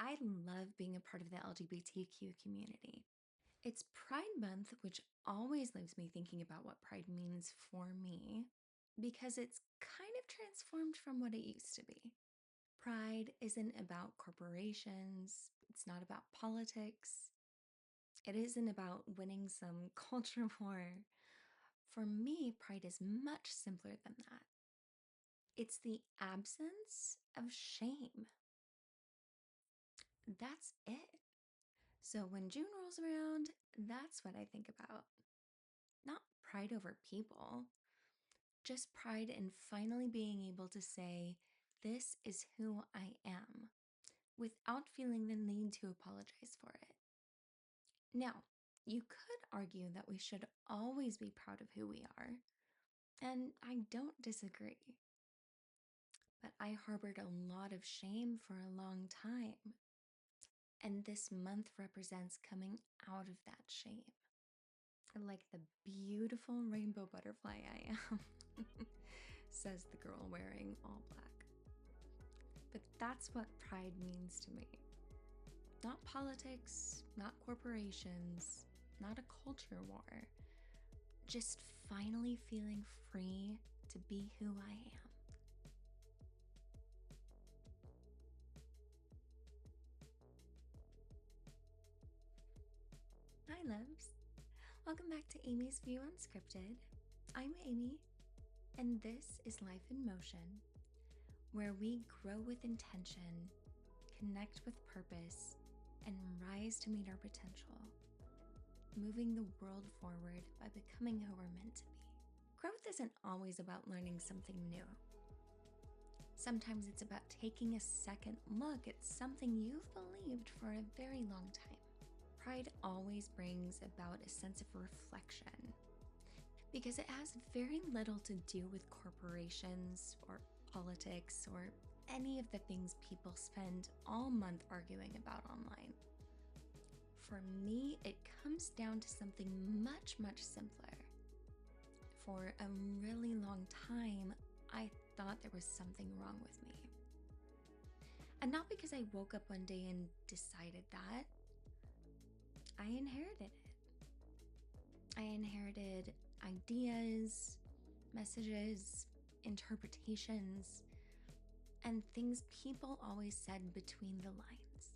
I love being a part of the LGBTQ community. It's Pride Month, which always leaves me thinking about what Pride means for me because it's kind of transformed from what it used to be. Pride isn't about corporations, it's not about politics, it isn't about winning some culture war. For me, Pride is much simpler than that. It's the absence of shame. That's it. So when June rolls around, that's what I think about. Not pride over people, just pride in finally being able to say, this is who I am, without feeling the need to apologize for it. Now, you could argue that we should always be proud of who we are, and I don't disagree. But I harbored a lot of shame for a long time, and this month represents coming out of that shame. Like the beautiful rainbow butterfly I am, says the girl wearing all black. But that's what pride means to me. Not politics, not corporations, not a culture war. Just finally feeling free to be who I am. Hi, loves. Welcome back to Amy's View Unscripted. I'm Amy, and this is Life in Motion, where we grow with intention, connect with purpose, and rise to meet our potential, moving the world forward by becoming who we're meant to be. Growth isn't always about learning something new. Sometimes it's about taking a second look at something you've believed for a very long time. Pride always brings about a sense of reflection because it has very little to do with corporations or politics or any of the things people spend all month arguing about online. For me, it comes down to something much, much simpler. For a really long time, I thought there was something wrong with me. And not because I woke up one day and decided that. I inherited it. I inherited ideas, messages, interpretations, and things people always said between the lines.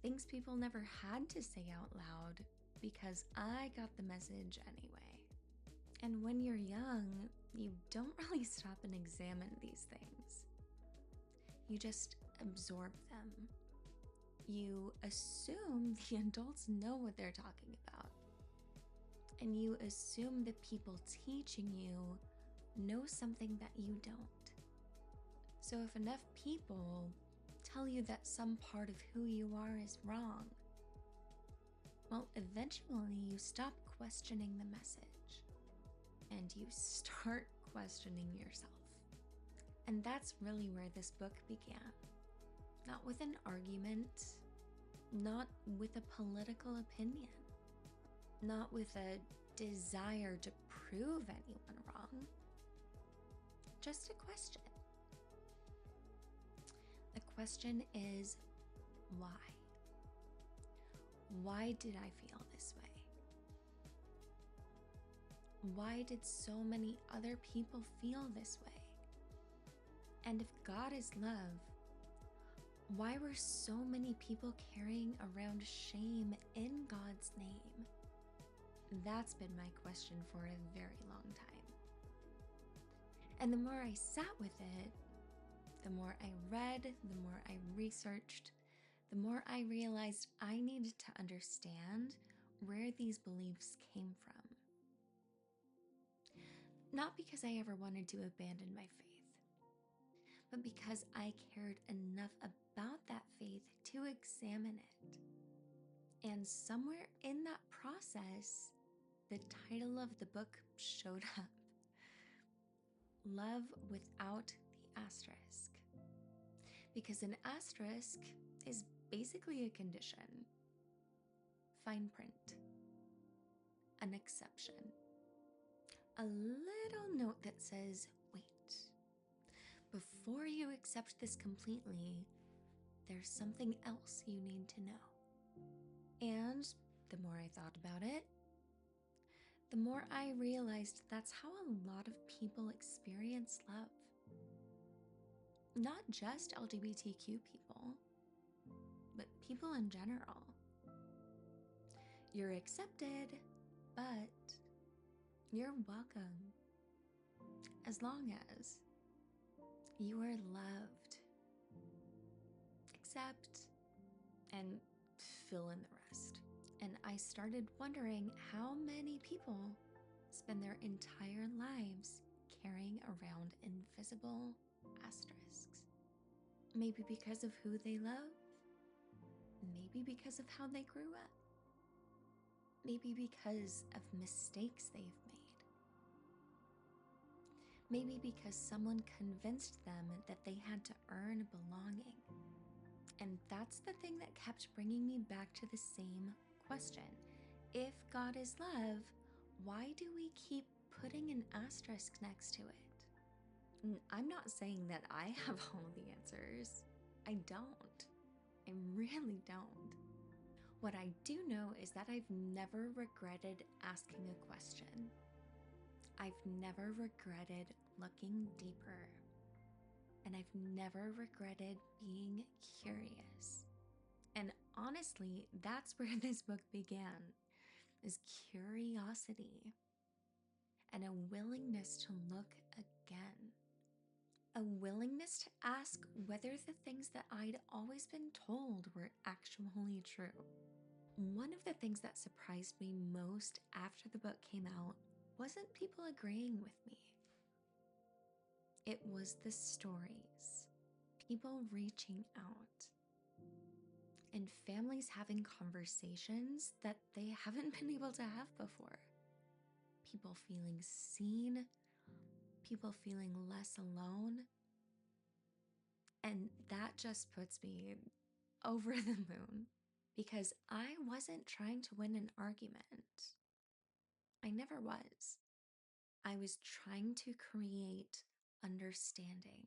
Things people never had to say out loud because I got the message anyway. And when you're young, you don't really stop and examine these things. You just absorb them. You assume the adults know what they're talking about. And you assume the people teaching you know something that you don't. So if enough people tell you that some part of who you are is wrong, well, eventually you stop questioning the message and you start questioning yourself. And that's really where this book began. Not with an argument, not with a political opinion, not with a desire to prove anyone wrong, just a question. The question is, why? Why did I feel this way? Why did so many other people feel this way? And if God is love, why were so many people carrying around shame in God's name? That's been my question for a very long time. And the more I sat with it, the more I read, the more I researched, the more I realized I needed to understand where these beliefs came from. Not because I ever wanted to abandon my faith, but because I cared enough about that faith to examine it. And somewhere in that process, the title of the book showed up. Love Without the Asterisk. Because an asterisk is basically a condition, fine print, an exception, a little note that says, wait, before you accept this completely, there's something else you need to know. And the more I thought about it, the more I realized that's how a lot of people experience love. Not just LGBTQ people, but people in general. You're accepted, but you're welcome. As long as you are loved. Accept and fill in the rest. And I started wondering how many people spend their entire lives carrying around invisible asterisks. Maybe because of who they love, maybe because of how they grew up, maybe because of mistakes they've made, maybe because someone convinced them that they had to earn belonging. And that's the thing that kept bringing me back to the same question. If God is love, why do we keep putting an asterisk next to it? I'm not saying that I have all the answers. I don't. I really don't. What I do know is that I've never regretted asking a question. I've never regretted looking deeper. And I've never regretted being curious. And honestly, that's where this book began, is curiosity and a willingness to look again. A willingness to ask whether the things that I'd always been told were actually true. One of the things that surprised me most after the book came out wasn't people agreeing with me. It was the stories, people reaching out, and families having conversations that they haven't been able to have before. People feeling seen, people feeling less alone. And that just puts me over the moon because I wasn't trying to win an argument. I never was. I was trying to create understanding.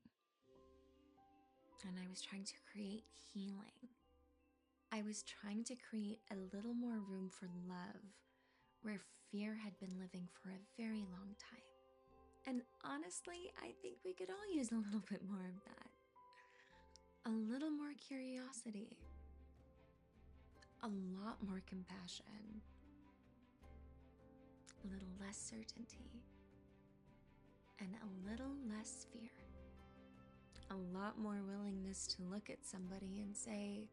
And I was trying to create healing. I was trying to create a little more room for love where fear had been living for a very long time. And honestly, I think we could all use a little bit more of that. A little more curiosity. A lot more compassion. A little less certainty. And a little less fear. A lot more willingness to look at somebody and say,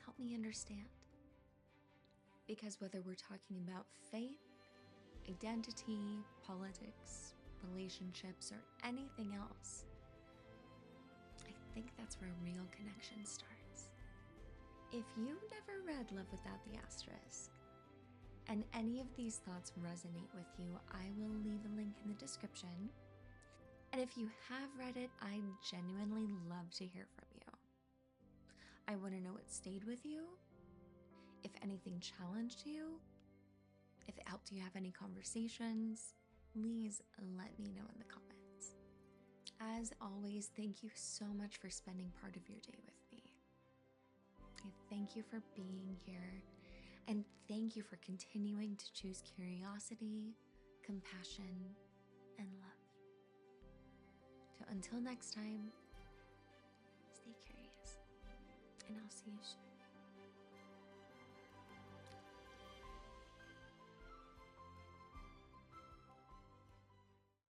help me understand. Because whether we're talking about faith, identity, politics, relationships, or anything else, I think that's where real connection starts. If you've never read Love Without the Asterisk, and any of these thoughts resonate with you, I will leave a link in the description. And if you have read it, I'd genuinely love to hear from you. I want to know what stayed with you, if anything challenged you, if it helped you have any conversations. Please let me know in the comments. As always, thank you so much for spending part of your day with me. I thank you for being here, and thank you for continuing to choose curiosity, compassion, and love. So until next time, stay curious, and I'll see you soon.